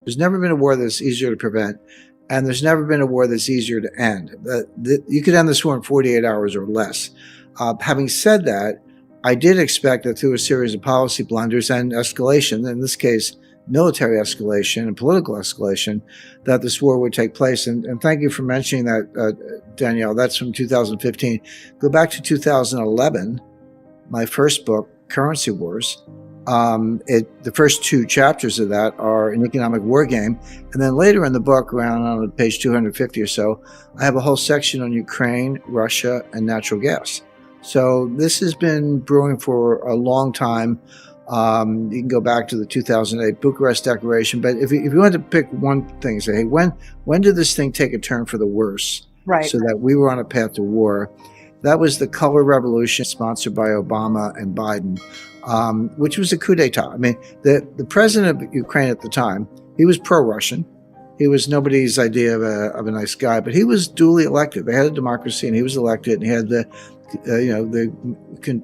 There's never been a war that's easier to prevent, and there's never been a war that's easier to end. You could end this war in 48 hours or less. Having said that, I did expect that through a series of policy blunders and escalation, in this case, military escalation and political escalation, that this war would take place. And thank you for mentioning that, Danielle. That's from 2015. Go back to 2011, my first book, Currency Wars. The first 2 chapters of that are an economic war game. And then later in the book, around on page 250 or so, I have a whole section on Ukraine, Russia, and natural gas. So this has been brewing for a long time. You can go back to the 2008 Bucharest Declaration. But if you wanted to pick one thing, say, hey, when did this thing take a turn for the worse? Right. So that we were on a path to war. That was the color revolution sponsored by Obama and Biden, which was a coup d'etat. I mean, the president of Ukraine at the time, he was pro-Russian. He was nobody's idea of a nice guy, but he was duly elected. They had a democracy, and he was elected, and he had the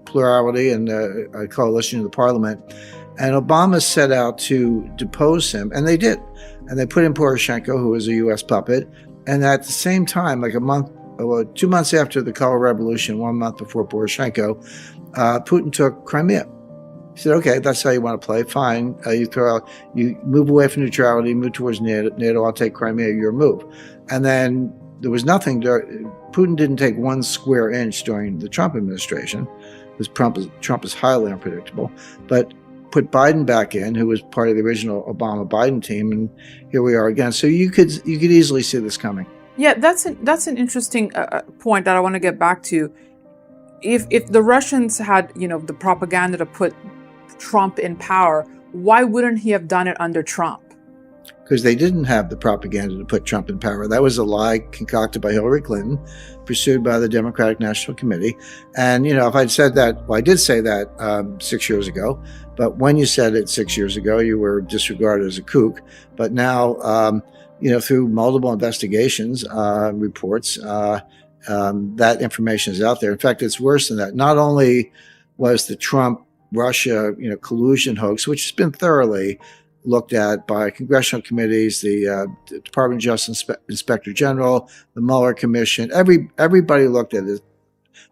plurality and a coalition in the parliament. And Obama set out to depose him, and they did. And they put in Poroshenko, who was a U.S. puppet. And at the same time, like 2 months after the color revolution, 1 month before Poroshenko, Putin took Crimea. He said, okay, that's how you want to play. Fine. You move away from neutrality, move towards NATO. I'll take Crimea, your move. And then there was nothing. Putin didn't take 1 square inch during the Trump administration, because Trump is highly unpredictable, but put Biden back in, who was part of the original Obama-Biden team, and here we are again. So you could easily see this coming. Yeah, that's an interesting point that I want to get back to. If the Russians had, the propaganda to put Trump in power, why wouldn't he have done it under Trump? Because they didn't have the propaganda to put Trump in power. That was a lie concocted by Hillary Clinton, pursued by the Democratic National Committee. And, if I'd said that, well, I did say that 6 years ago, but when you said it 6 years ago, you were disregarded as a kook. But now, through multiple investigations, reports, that information is out there. In fact, it's worse than that. Not only was the Trump-Russia, collusion hoax, which has been thoroughly looked at by congressional committees, the Department of Justice Inspector General, the Mueller Commission. Everybody looked at it.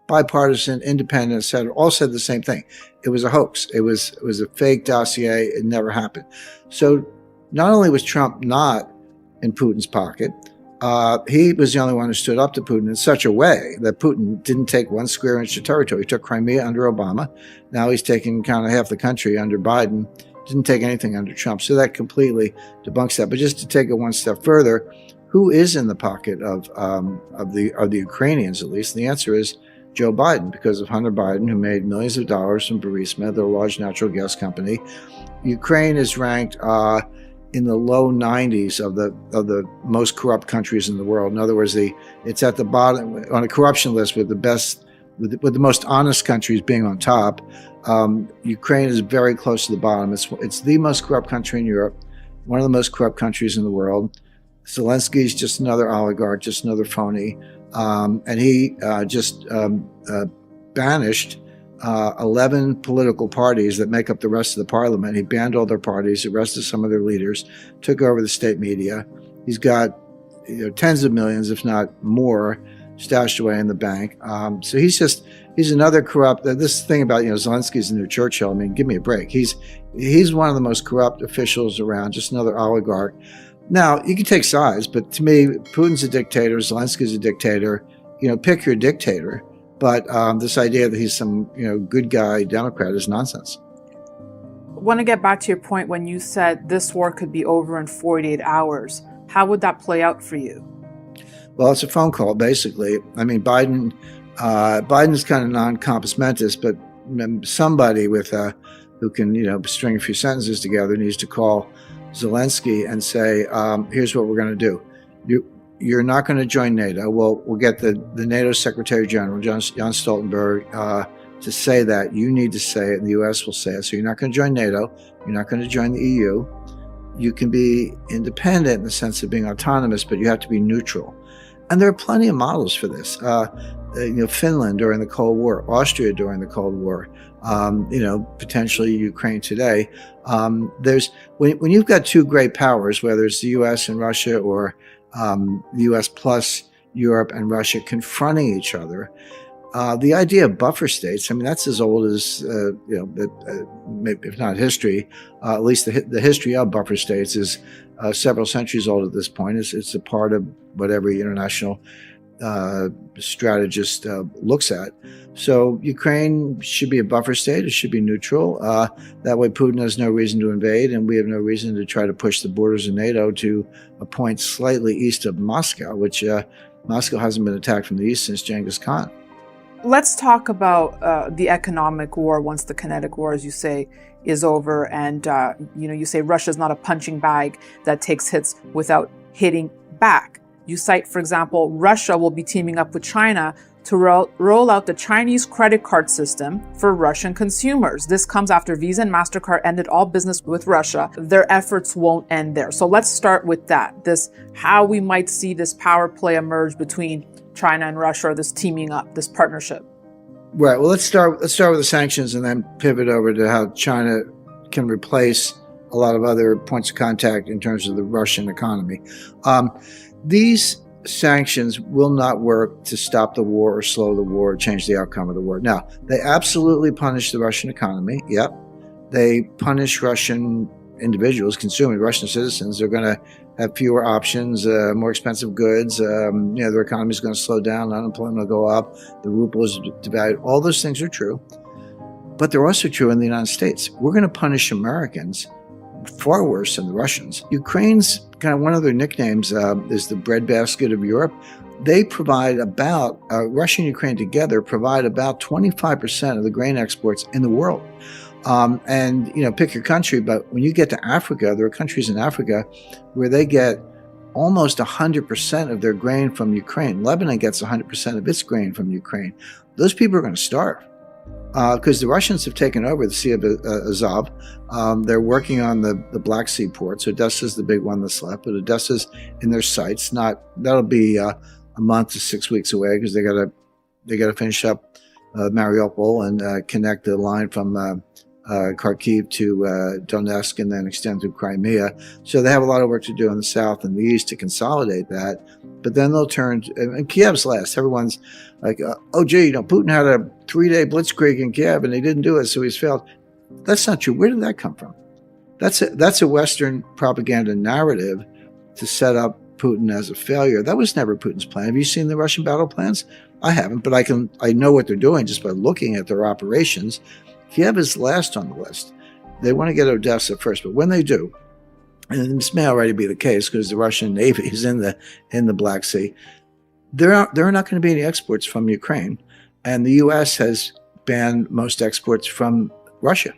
Bipartisan, independent, all said the same thing. It was a hoax. It was a fake dossier. It never happened. So not only was Trump not in Putin's pocket, he was the only one who stood up to Putin in such a way that Putin didn't take 1 square inch of territory. He took Crimea under Obama. Now he's taking kind of half the country under Biden. Didn't take anything under Trump. So that completely debunks that. But just to take it one step further, who is in the pocket of the Ukrainians, at least? And the answer is Joe Biden, because of Hunter Biden, who made millions of dollars from Burisma, their large natural gas company. Ukraine is ranked in the low 90s of the most corrupt countries in the world. In other words, it's at the bottom on a corruption list with the most honest countries being on top. Ukraine is very close to the bottom. It's the most corrupt country in Europe, one of the most corrupt countries in the world. Zelensky's just another oligarch, just another phony. And he just banished 11 political parties that make up the rest of the parliament. He banned all their parties, arrested some of their leaders, took over the state media. He's got tens of millions, if not more, stashed away in the bank. So he's another corrupt. This thing about Zelensky's the new Churchill. I mean, give me a break. He's one of the most corrupt officials around. Just another oligarch. Now you can take sides, but to me, Putin's a dictator. Zelensky's a dictator. Pick your dictator. But this idea that he's some good guy Democrat is nonsense. I want to get back to your point when you said this war could be over in 48 hours. How would that play out for you? Well, it's a phone call, basically. I mean, Biden's kind of non-compos mentis, but somebody who can string a few sentences together needs to call Zelensky and say, here's what we're going to do. You're not going to join NATO. We'll get the NATO Secretary General, Jens Stoltenberg, to say that. You need to say it, and the U.S. will say it. So you're not going to join NATO. You're not going to join the EU. You can be independent in the sense of being autonomous, but you have to be neutral. And there are plenty of models for this. Finland during the Cold War, Austria during the Cold War, potentially Ukraine today. There's when you've got two great powers, whether it's the U.S. and Russia, or the U.S. plus Europe and Russia confronting each other, the idea of buffer states, I mean, that's as old as, if not history, at least the history of buffer states is several centuries old at this point. It's a part of what every international strategist looks at. So Ukraine should be a buffer state. It should be neutral. That way Putin has no reason to invade, and we have no reason to try to push the borders of NATO to a point slightly east of Moscow, which Moscow hasn't been attacked from the east since Genghis Khan. Let's talk about the economic war once the kinetic war, as you say, is over. And, you say Russia's not a punching bag that takes hits without hitting back. You cite, for example, Russia will be teaming up with China to roll out the Chinese credit card system for Russian consumers. This comes after Visa and MasterCard ended all business with Russia. Their efforts won't end there. So let's start with that. How we might see this power play emerge between China and Russia, or this teaming up, this partnership. Right. Well, let's start with the sanctions and then pivot over to how China can replace a lot of other points of contact in terms of the Russian economy. These sanctions will not work to stop the war or slow the war or change the outcome of the war. Now, they absolutely punish the Russian economy. Yep. They punish Russian individuals, consumers, Russian citizens. They're going to have fewer options, more expensive goods. Their economy is going to slow down. Unemployment will go up. The ruble is devalued. All those things are true. But they're also true in the United States. We're going to punish Americans far worse than the Russians. Ukraine's kind of one of their nicknames is the breadbasket of Europe. They provide about, Russia and Ukraine together provide about 25% of the grain exports in the world. Pick your country, but when you get to Africa, there are countries in Africa where they get almost 100% of their grain from Ukraine. Lebanon gets 100% of its grain from Ukraine. Those people are going to starve because the Russians have taken over the Sea of Azov. They're working on the Black Sea ports. Odessa's the big one that's left, but Odessa's in their sights. That'll be a month to 6 weeks away because they got to finish up Mariupol and connect the line from Kharkiv to Donetsk and then extend through Crimea. So they have a lot of work to do in the south and the east to consolidate that. But then they'll turn and Kiev's last. Everyone's like, Putin had a 3-day blitzkrieg in Kiev and they didn't do it, so he's failed. That's not true. Where did that come from? That's a Western propaganda narrative to set up Putin as a failure. That was never Putin's plan. Have you seen the Russian battle plans? I haven't, but I know what they're doing just by looking at their operations. Kiev is last on the list. They want to get Odessa first, but when they do, and this may already be the case because the Russian Navy is in the Black Sea, there are not going to be any exports from Ukraine, and the U.S. has banned most exports from Russia.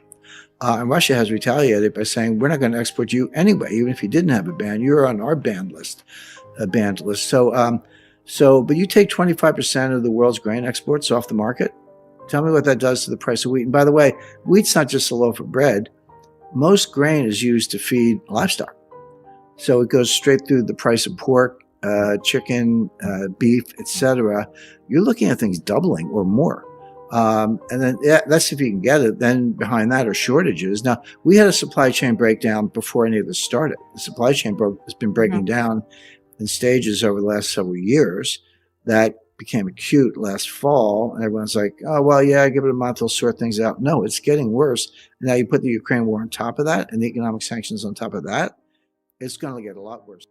And Russia has retaliated by saying, we're not going to export you anyway, even if you didn't have a ban. You're on our banned list. But you take 25% of the world's grain exports off the market. Tell me what that does to the price of wheat. And by the way, wheat's not just a loaf of bread. Most grain is used to feed livestock. So it goes straight through the price of pork, chicken, beef, etc. You're looking at things doubling or more. And then that's if you can get it. Then behind that are shortages. Now, we had a supply chain breakdown before any of this started. The supply chain has been breaking down in stages over the last several years. That became acute last fall. And everyone's like, oh, well, yeah, give it a month, they'll sort things out. No, it's getting worse. And now you put the Ukraine war on top of that and the economic sanctions on top of that, it's going to get a lot worse.